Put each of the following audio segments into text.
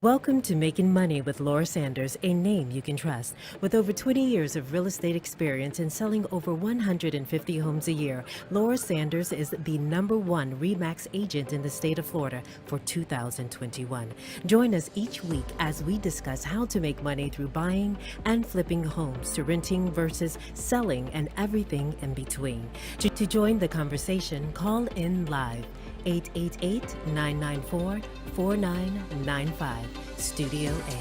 Welcome to Making Money with Laura Sanders, a name you can trust. With over 20 years of real estate experience and selling over 150 homes a year, Laura Sanders is the #1 RE/MAX agent in the state of Florida for 2021. Join us each week as we discuss how to make money through buying and flipping homes, to renting versus selling, and everything in between. To join the conversation, call in live. 888-994-4995, Studio A.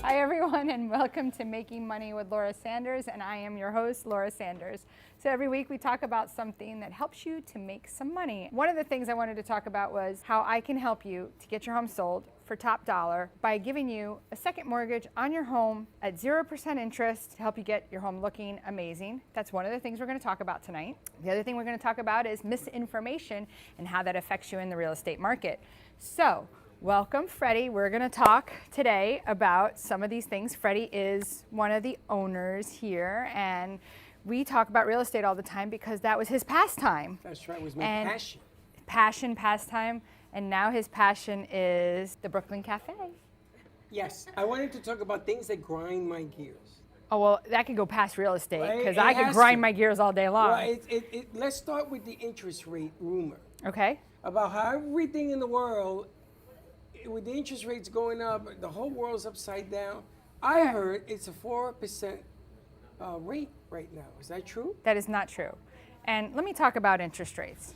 Hi everyone, and welcome to Making Money with Laura Sanders, and I am your host, Laura Sanders. So every week we talk about something that helps you to make some money. One of the things I wanted to talk about was how I can help you to get your home sold for top dollar by giving you a second mortgage on your home at 0% interest to help you get your home looking amazing. That's one of the things we're going to talk about tonight. The other thing we're going to talk about is misinformation and how that affects you in the real estate market. So welcome, Freddy. We're going to talk today about some of these things. Freddy is one of the owners here, and we talk about real estate all the time because that was his pastime. That's right, it was my passion. Pastime, and now his passion is the Brooklyn Cafe. Yes, I wanted to talk about things that grind my gears. Oh, well, that could go past real estate, Right, because it I could has grind to. my gears all day long. Well, let's start with the interest rate rumor. Okay. About how everything in the world, with the interest rates going up, the whole world's upside down. I heard it's a 4% rate right now. Is that true? That is not true. And let me talk about interest rates.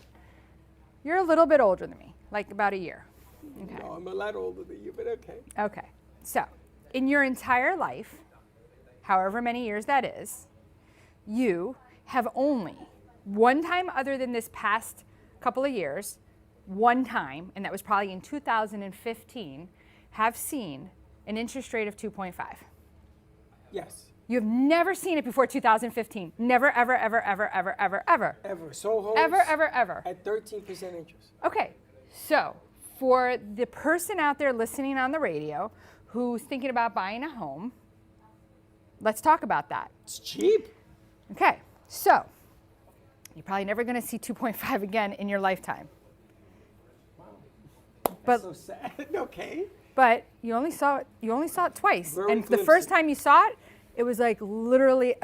You're a little bit older than me, like about a year. Okay. No, I'm a lot older than you, but okay. Okay. So, in your entire life, however many years that is, you have only one time, other than this past couple of years, one time, and that was probably in 2015, have seen an interest rate of 2.5. Yes. You have never seen it before 2015. Never, ever, ever, ever, ever, ever, ever. Ever. So homes Ever, ever, ever. at 13% interest. Okay, so for the person out there listening on the radio who's thinking about buying a home, let's talk about that. It's cheap. Okay, so you're probably never going to see 2.5 again in your lifetime. Wow. But That's so sad. Okay. But you only saw it twice. Very And the glimpses. first time you saw it, it was like literally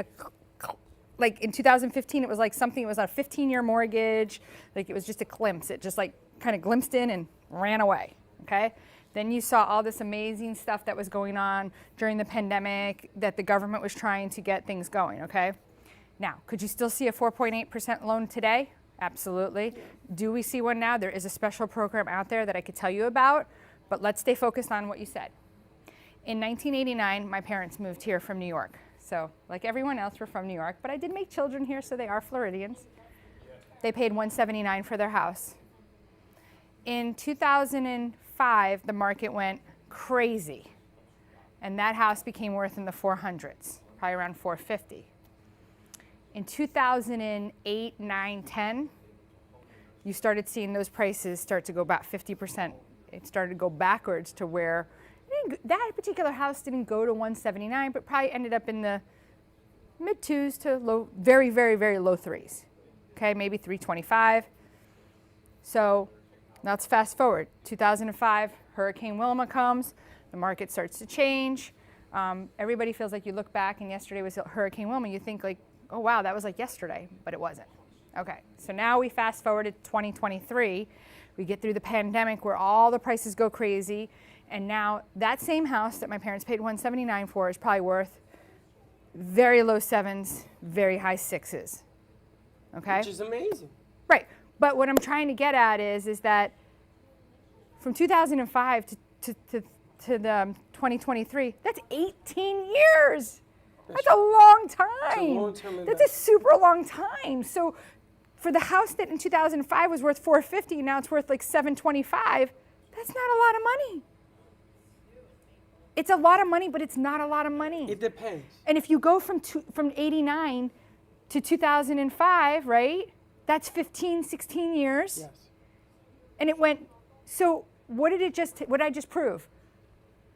like in 2015, it was like something, it was a 15-year mortgage. Like it was just a glimpse. It just like kind of glimpsed in and ran away, okay? Then you saw all this amazing stuff that was going on during the pandemic, that the government was trying to get things going, okay? Now, could you still see a 4.8% loan today? Absolutely. Do we see one now? There is a special program out there that I could tell you about, but let's stay focused on what you said. In 1989, my parents moved here from New York. So, like everyone else, we're from New York, but I did make children here, so they are Floridians. They paid $179 for their house. In 2005, the market went crazy, and that house became worth in the 400s, probably around 450. In 2008, 9, 10, you started seeing those prices start to go about 50%. It started to go backwards to where that particular house didn't go to 179, but probably ended up in the mid 2s to low, very, very, very low 3s. Okay, maybe 325. So now let's fast forward. 2005, Hurricane Wilma comes, the market starts to change. Everybody feels like you look back and yesterday was Hurricane Wilma, you think like, oh wow, that was like yesterday, but it wasn't. Okay, so now we fast forward to 2023. We get through the pandemic where all the prices go crazy, and now that same house that my parents paid $179 for is probably worth very low 7s, very high 6s. Okay? Which is amazing. Right. But what I'm trying to get at is that from 2005 to the 2023, that's 18 years. That's a long time. It's a long-term That's a investment. super long time. So for the house that in 2005 was worth $450, now it's worth like $725, that's not a lot of money. It's a lot of money, but it's not a lot of money. It depends. And if you go from 89 to 2005, right? That's 15, 16 years. Yes. And it went, so what did I just prove?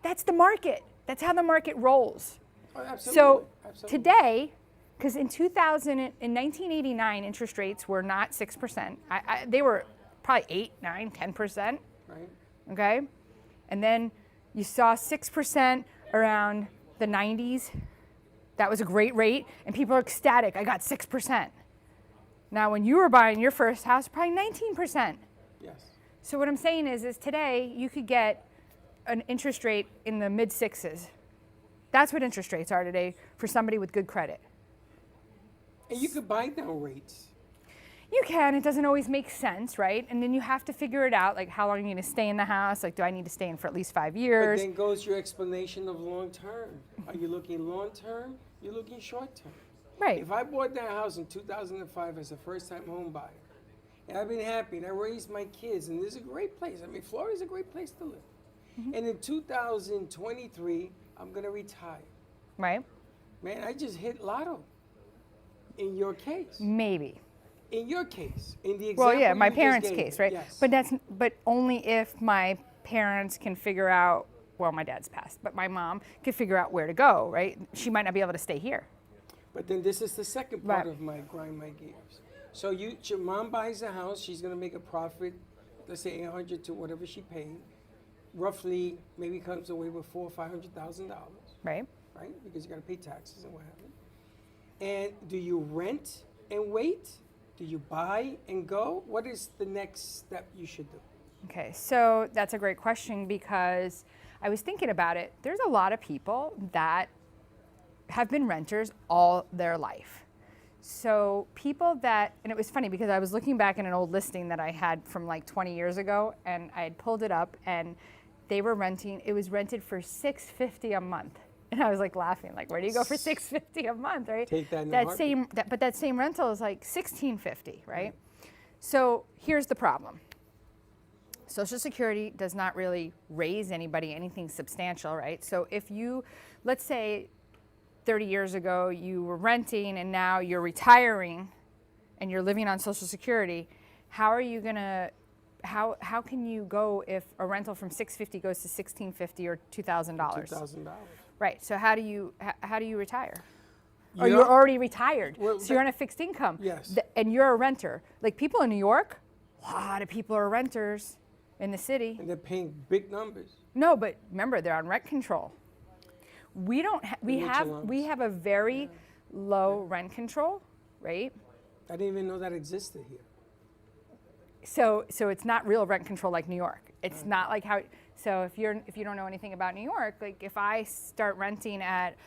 That's the market. That's how the market rolls. Oh, absolutely. So Absolutely. today, because in 1989, interest rates were not 6%. They were probably 8, 9, 10%. Right. okay? And then you saw 6% around the 90s. That was a great rate, and people are ecstatic. I got 6%. Now, when you were buying your first house, probably 19%. Yes. So what I'm saying is today you could get an interest rate in the mid sixes. That's what interest rates are today for somebody with good credit. And you could buy down rates. You can, it doesn't always make sense, right? And then you have to figure it out, like how long are you gonna stay in the house? Like, do I need to stay in for at least 5 But years? then goes your explanation of long term. Are you looking long term? You're looking short term. Right. If I bought that house in 2005 as a first-time home buyer, and I've been happy, and I raised my kids, and this is a great place. I mean, Florida's a great place to live. Mm-hmm. And in 2023, I'm gonna retire. Right? Man, I just hit lotto. In your case. Maybe. In your case. In the example Well, yeah, my you just parents' gave case, me. right? Yes. But only if my parents can figure out, well, my dad's passed, but my mom can figure out where to go, right? She might not be able to stay here. But then this is the second part Right. of my grind my gears. So your mom buys a house, she's gonna make a profit, let's say 800 to whatever she paid. Roughly, maybe comes away with $400,000 or $500,000, Right? right? Because you gotta pay taxes and what have you. And do you rent and wait? Do you buy and go? What is the next step you should do? Okay, so that's a great question because I was thinking about it. There's a lot of people that have been renters all their life. So people that, and it was funny because I was looking back at an old listing that I had from like 20 years ago, and I had pulled it up, and they were renting. It was rented for $650 a month, and I was like laughing, like, where do you go for $650 a month, right? Take that in a That heartbeat. same, but that same rental is like $1,650, right? So here's the problem. Social Security does not really raise anybody anything substantial, right? So if you, let's say 30 years ago you were renting and now you're retiring and you're living on Social Security, how are you gonna, how can you go if a rental from $650 goes to $1,650 or $2,000? $2,000. Right, so how do you retire? Or you're already retired, Well, so you're on a fixed income. Yes. And you're a renter. Like people in New York, a lot of people are renters in the city. And they're paying big numbers. No, but remember, they're on rent control. We don't. We Rich have. allowance. We have a very low rent control, right? I didn't even know that existed here. So it's not real rent control like New York. It's not like how. So if you don't know anything about New York, like if I start renting at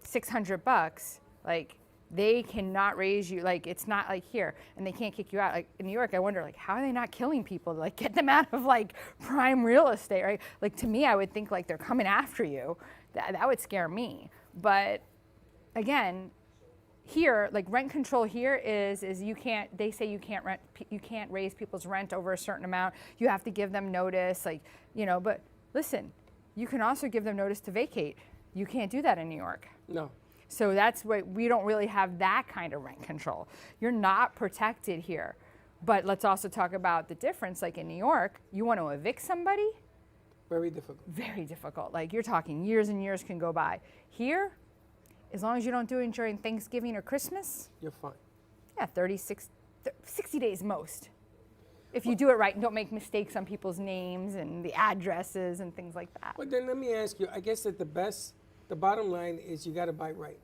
$600, like they cannot raise you. Like it's not like here, and they can't kick you out. Like in New York, I wonder like how are they not killing people to like get them out of like prime real estate, right? Like to me, I would think like they're coming after you. That would scare me. But again, here, like rent control here is you can't. They say you can't raise people's rent over a certain amount. You have to give them notice, like But listen, you can also give them notice to vacate. You can't do that in New York. No. So that's why we don't really have that kind of rent control. You're not protected here. But let's also talk about the difference. Like in New York, you want to evict somebody, Very difficult. very difficult. Like you're talking years and years can go by. Here, as long as you don't do it during Thanksgiving or Christmas, You're fine. yeah, 60 days most. If you do it right and don't make mistakes on people's names and the addresses and things like that. But then let me ask you, I guess that the bottom line is you got to buy right.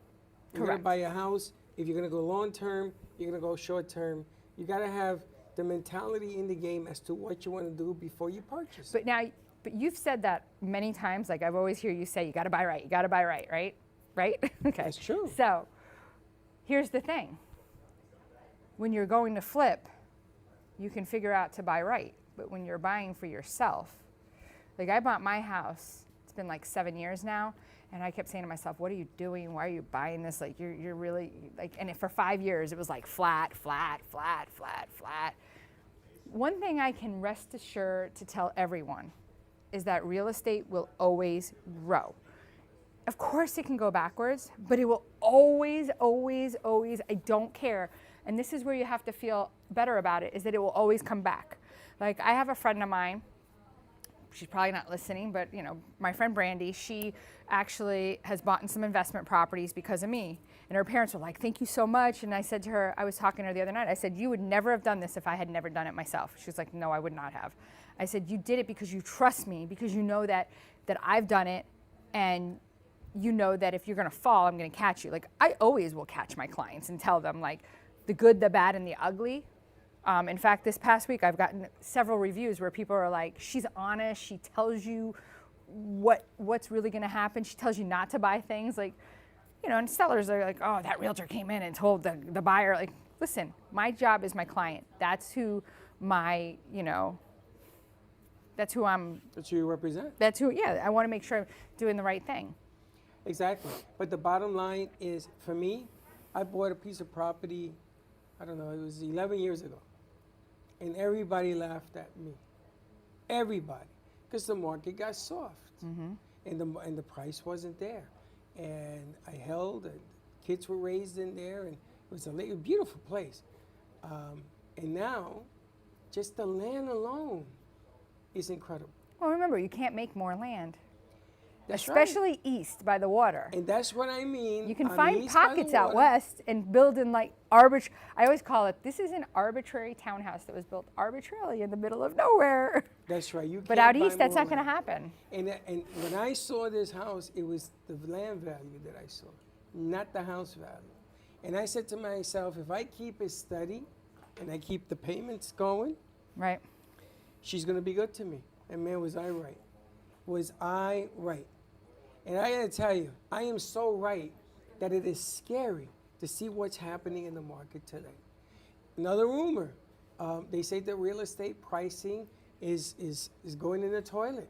You got to Correct. buy a house. If you're going to go long term, you're going to go short term. You got to have the mentality in the game as to what you want to do before you purchase. But you've said that many times. Like I've always hear you say, you got to buy right. You got to buy right, right? Right? Okay. That's true. So here's the thing. When you're going to flip, you can figure out to buy right. But when you're buying for yourself, like I bought my house, it's been like 7 years now, and I kept saying to myself, what are you doing? Why are you buying this? Like you're really like, and for 5 years it was like flat, flat, flat, flat, flat. One thing I can rest assured to tell everyone is that real estate will always grow. Of course it can go backwards, but it will always, always, always, I don't care. And this is where you have to feel better about it, is that it will always come back. Like I have a friend of mine, she's probably not listening, but my friend Brandy, she actually has bought in some investment properties because of me. And her parents were like, thank you so much. And I said to her, I was talking to her the other night, I said, you would never have done this if I had never done it myself. She was like, no, I would not have. I said, you did it because you trust me, because you know that I've done it, and you know that if you're gonna fall, I'm gonna catch you. Like, I always will catch my clients and tell them, like, the good, the bad, and the ugly. In fact, this past week, I've gotten several reviews where people are like, she's honest, she tells you what's really gonna happen, she tells you not to buy things, like, you know, and sellers are like, oh, that realtor came in and told the buyer, like, listen, my job is my client. That's who my, you know, that's who you represent. That's who, yeah, I wanna make sure I'm doing the right thing. Exactly. But the bottom line is, for me, I bought a piece of property, I don't know, it was 11 years ago. And everybody laughed at me. Everybody. Because the market got soft. And the price wasn't there. And I held, and kids were raised in there, and it was a beautiful place. And now, just the land alone is incredible. Well, remember, you can't make more land. That's Especially right. east by the water. And that's what I mean. You can on the find east by the pockets out water. west and build in like arbitrary, I always call it, this is an arbitrary townhouse that was built arbitrarily in the middle of nowhere. That's right. You But can't out buy east, that's more not gonna land. happen. And when I saw this house, it was the land value that I saw, not the house value. And I said to myself, if I keep it steady and I keep the payments going, Right. she's gonna be good to me. And man, was I right. Was I right. And I gotta tell you, I am so right that it is scary to see what's happening in the market today. Another rumor, they say that real estate pricing is going in the toilet.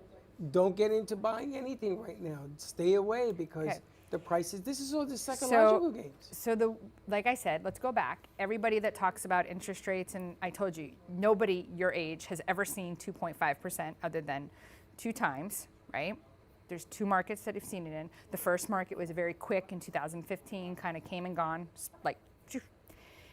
Don't get into buying anything right now. Stay away because Okay. the prices, this is all the psychological games. So like I said, let's go back. Everybody that talks about interest rates, and I told you, nobody your age has ever seen 2.5% other than 2 times, right? There's 2 markets that have seen it in. The first market was very quick in 2015, kind of came and gone, like,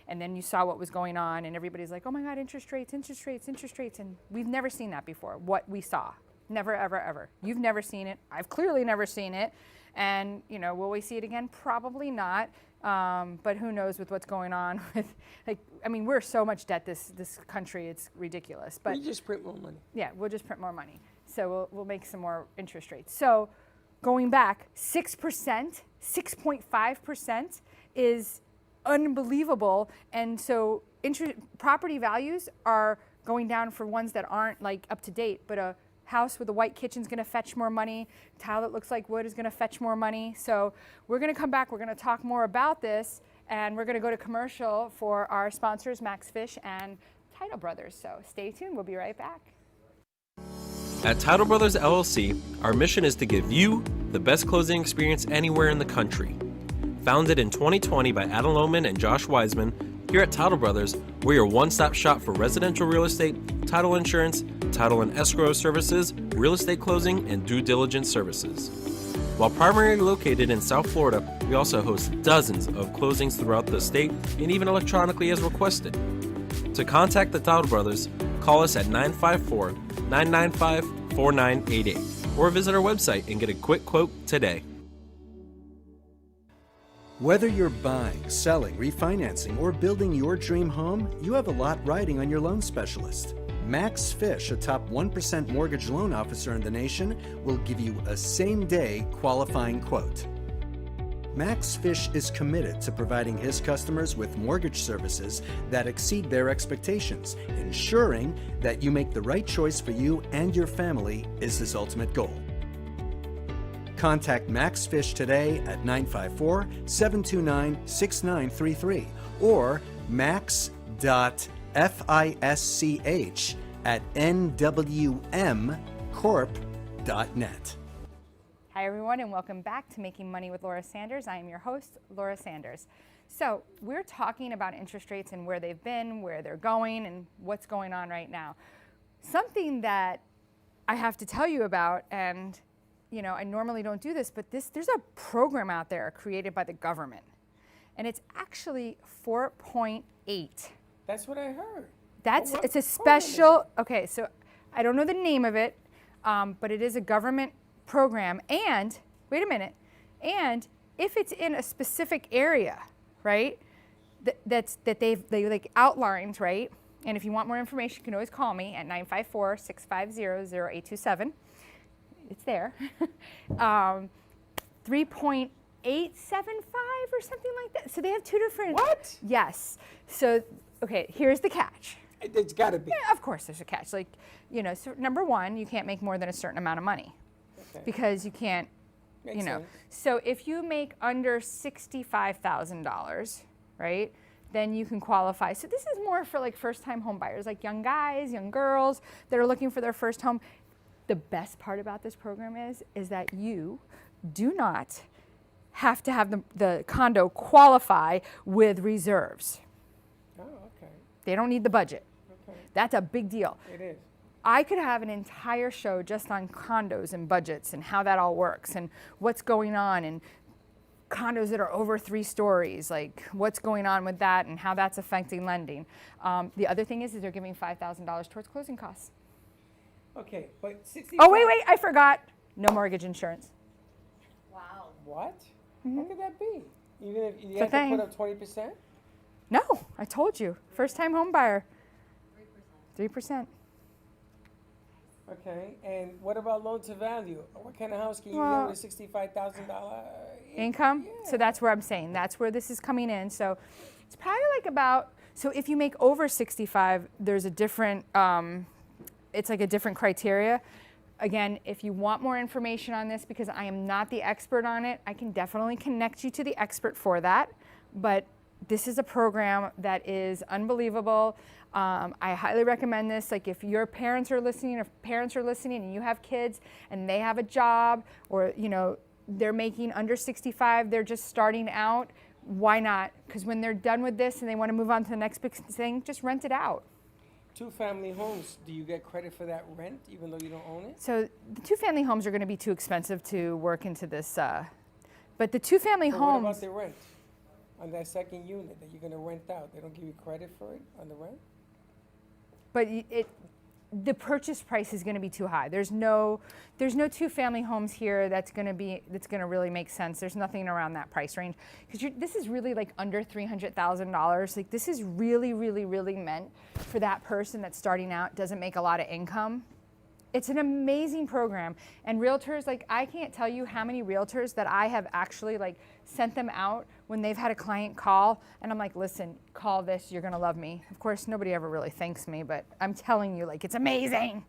and then you saw what was going on, and everybody's like, oh my God, interest rates, interest rates, interest rates, and we've never seen that before, what we saw. Never, ever, ever. You've never seen it. I've clearly never seen it. And, you know, will we see it again? Probably not. But who knows with what's going on with, like, I mean, we're so much debt, this country, it's ridiculous. But We just print more money. yeah, we'll just print more money. So we'll make some more interest rates. So going back, 6%, 6.5% is unbelievable. And so property values are going down for ones that aren't like up to date, but a house with a white kitchen is going to fetch more money. Tile that looks like wood is going to fetch more money. So we're going to come back. We're going to talk more about this, and we're going to go to commercial for our sponsors, Max Fish and Title Brothers. So stay tuned. We'll be right back. At Title Brothers LLC, our mission is to give you the best closing experience anywhere in the country. Founded in 2020 by Adam Lohman and Josh Wiseman, here at Title Brothers, we're your one-stop shop for residential real estate, title insurance, title and escrow services, real estate closing, and due diligence services. While primarily located in South Florida, we also host dozens of closings throughout the state and even electronically as requested. To contact the Title Brothers, call us at 954-995-4988 or visit our website and get a quick quote today. Whether you're buying, selling, refinancing, or building your dream home, you have a lot riding on your loan specialist. Max Fish, a top 1% mortgage loan officer in the nation, will give you a same-day qualifying quote. Max Fish is committed to providing his customers with mortgage services that exceed their expectations. Ensuring that you make the right choice for you and your family is his ultimate goal. Contact Max Fish today at 954-729-6933 or max.fisch@nwmcorp.net. Hi, everyone, and welcome back to Making Money with Laura Sanders. I am your host, Laura Sanders. So we're talking about interest rates and where they've been, where they're going, and what's going on right now. Something that I have to tell you about, and you know, I normally don't do this, but there's a program out there created by the government, and it's actually 4.8. That's what I heard. It's a special, okay, so I don't know the name of it, but it is a government program, and wait a minute, and if it's in a specific area, right, they like outlined, right, And if you want more information, you can always call me at 954-650-0827. It's there. 3.875 or something like that. So they have two different. What? Yes. So, okay, here's the catch. It's got to be. Yeah, of course there's a catch. Like, you know, so number one, you can't make more than a certain amount of money because you can't, Makes you know. sense. So if you make under $65,000, right, then you can qualify. So this is more for like first-time home buyers, like young guys, young girls that are looking for their first home. The best part about this program is that you do not have to have the condo qualify with reserves. Oh, okay. They don't need the budget. Okay. That's a big deal. It is. I could have an entire show just on condos and budgets and how that all works and what's going on and condos that are over 3 stories, like what's going on with that and how that's affecting lending. The other thing is they're giving $5,000 towards closing costs. Okay, but 60. Oh, wait, I forgot. No mortgage insurance. What? How could that be? Even if you It's a have to thing. put up 20%? No, I told you. First time home buyer. 3%. Okay, and what about loan to value? What kind of house can you Well, get with $65,000 Income. So that's where I'm saying. That's where this is coming in. So it's probably like about, so if you make over 65, there's a different, it's like a different criteria. Again, if you want more information on this, because I am not the expert on it, I can definitely connect you to the expert for that. But this is a program that is unbelievable. I highly recommend this. Like if your parents are listening, if parents are listening and you have kids and they have a job or, you know, they're making under 65, they're just starting out, why not? Because when they're done with this and they want to move on to the next big thing, just rent it out. 2-family homes, do you get credit for that rent even though you don't own it? So the 2-family homes are going to be too expensive to work into this. But the 2-family But what homes, about the rent? On that second unit that you're going to rent out, they don't give you credit for it on the rent? but the purchase price is going to be too high. There's no 2-family homes here that's going to really make sense. There's nothing around that price range because this is really like under $300,000. Like this is really, really, really meant for that person that's starting out, doesn't make a lot of income. It's an amazing program, and realtors, like I can't tell you how many realtors that I have actually like sent them out when they've had a client call, and I'm like, listen, call this, you're gonna love me. Of course, nobody ever really thanks me, but I'm telling you, like it's amazing.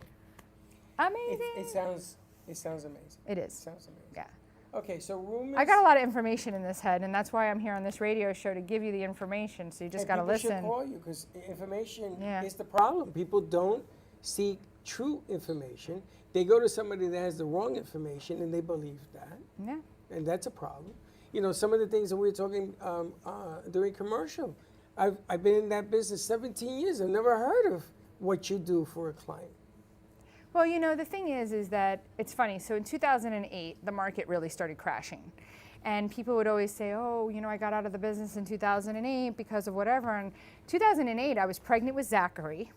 Amazing. It sounds amazing. It is. It sounds amazing. Yeah. Okay, so rumors. I got a lot of information in this head, and that's why I'm here on this radio show to give you the information. So you just got to People listen. should call you because information Yeah. is the problem. People don't seek true information. They go to somebody that has the wrong information and they believe that. Yeah. And that's a problem. You know, some of the things that we were talking during commercial, I've been in that business 17 years. I've never heard of what you do for a client. Well, you know, the thing is that it's funny. So in 2008, the market really started crashing. And people would always say, oh, you know, I got out of the business in 2008 because of whatever. And 2008, I was pregnant with Zachary.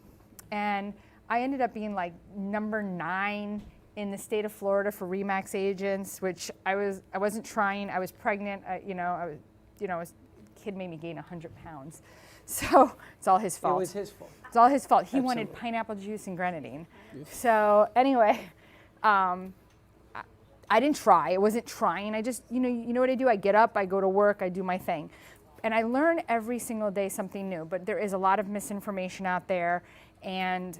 And I ended up being like number 9 in the state of Florida for RE/MAX agents, which I wasn't trying. I was pregnant. Kid made me gain 100 pounds. So it's all his fault. It was his fault. It's all his fault. He wanted Absolutely. pineapple juice and grenadine. So anyway, I didn't try. I wasn't trying. I just, you know what I do? I get up, I go to work, I do my thing. And I learn every single day something new. But there is a lot of misinformation out there. And,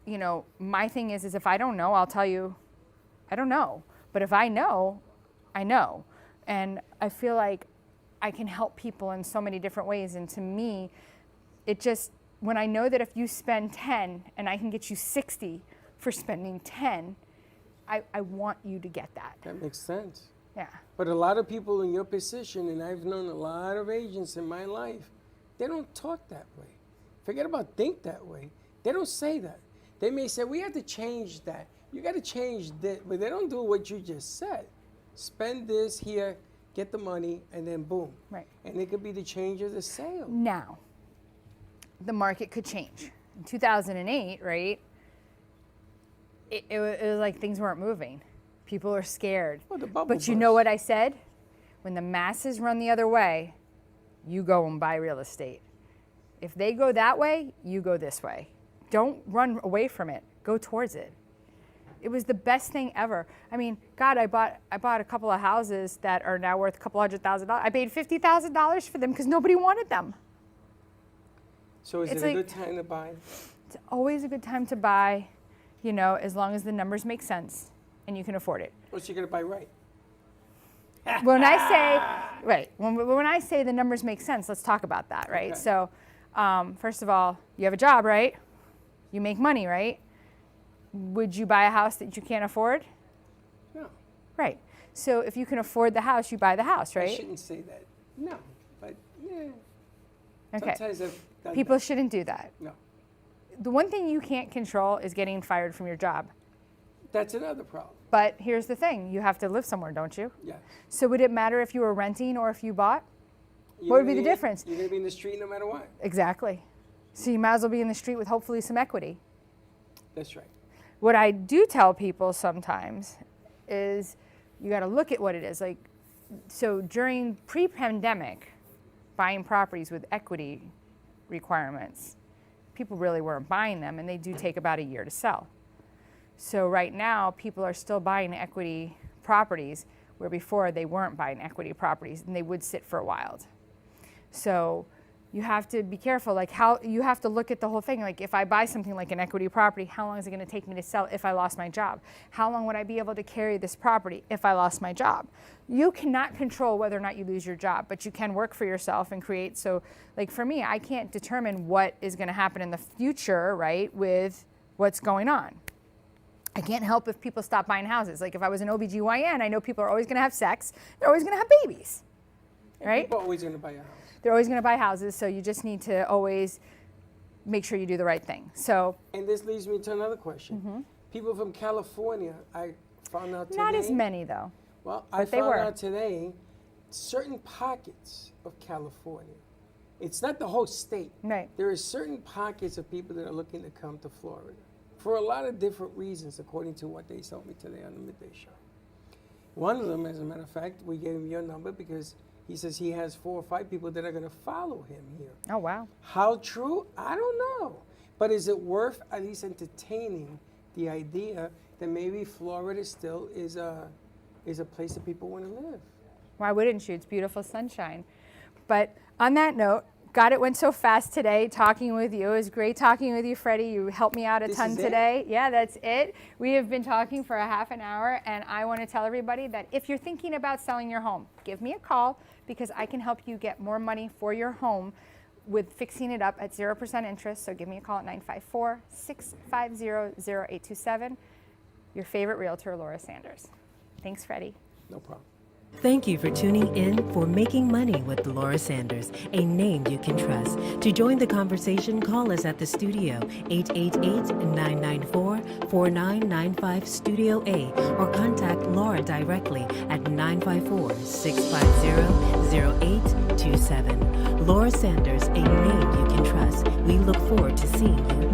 you know, my thing is if I don't know, I'll tell you, I don't know. But if I know, I know. And I feel like I can help people in so many different ways. And to me, it just, when I know that if you spend 10 and I can get you 60 for spending 10, I want you to get that. That makes sense. Yeah. But a lot of people in your position, and I've known a lot of agents in my life, they don't talk that way. Forget about think that way. They don't say that. They may say, we have to change that. You got to change this. But they don't do what you just said. Spend this here, get the money, and then boom. Right. And it could be the change of the sale. Now, the market could change. In 2008, right, it was like things weren't moving. People are scared. Well, the bubble But you know burst. what I said? When the masses run the other way, you go and buy real estate. If they go that way, you go this way. Don't run away from it. Go towards it. It was the best thing ever. I mean, God, I bought a couple of houses that are now worth a couple $100,000. I paid $50,000 for them because nobody wanted them. So is It's it a like- good time to buy? It's always a good time to buy, you know, as long as the numbers make sense and you can afford it. Or you're going to buy right? When I say, right, when I say the numbers make sense, let's talk about that, right? Okay. So, first of all, you have a job, right? You make money, right? Would you buy a house that you can't afford? No. Right. So if you can afford the house, you buy the house, I right? shouldn't say that. No. But yeah. Okay. Sometimes I've done People that. shouldn't do that. No. The one thing you can't control is getting fired from your job. That's another problem. But here's the thing, you have to live somewhere, don't you? Yeah. So would it matter if you were renting or if you bought? What would be the difference? You're going to be in the street no matter what. Exactly. So you might as well be in the street with hopefully some equity. That's right. What I do tell people sometimes is you got to look at what it is. Like, so during pre-pandemic, buying properties with equity requirements, people really weren't buying them, and they do take about a year to sell. So right now, people are still buying equity properties where before they weren't buying equity properties and they would sit for a while. So you have to be careful, like how you have to look at the whole thing. Like if I buy something like an equity property, how long is it going to take me to sell if I lost my job? How long would I be able to carry this property if I lost my job? You cannot control whether or not you lose your job, but you can work for yourself and create. So like for me, I can't determine what is going to happen in the future, right, with what's going on. I can't help if people stop buying houses. Like if I was an OBGYN, I know people are always going to have sex. They're always going to have babies, right? People are always going to buy a house. They're always going to buy houses, so you just need to always make sure you do the right thing. So And this leads me to another question. People from California, I found out today. not as many though. Well, I they found were. out today, certain pockets of California, it's not the whole state. Right. There are certain pockets of people that are looking to come to Florida for a lot of different reasons, according to what they told me today on the Midday Show. One of them, as a matter of fact, we gave him your number because he says he has 4 or 5 people that are going to follow him here. Oh wow. How true? I don't know. But is it worth at least entertaining the idea that maybe Florida still is a place that people want to live? Why wouldn't you? It's beautiful sunshine. But on that note, God, it went so fast today talking with you. It was great talking with you, Freddie. You helped me out a This ton is it? today. Yeah, that's it. We have been talking for a half an hour, and I want to tell everybody that if you're thinking about selling your home, give me a call because I can help you get more money for your home with fixing it up at 0% interest. So give me a call at 954-650-0827. Your favorite realtor, Laura Sanders. Thanks, Freddie. No problem. Thank you for tuning in for Making Money with Laura Sanders, a name you can trust. To join the conversation, call us at the studio, 888-994-4995 Studio A, or contact Laura directly at 954-650-0827. Laura Sanders, a name you can trust. We look forward to seeing you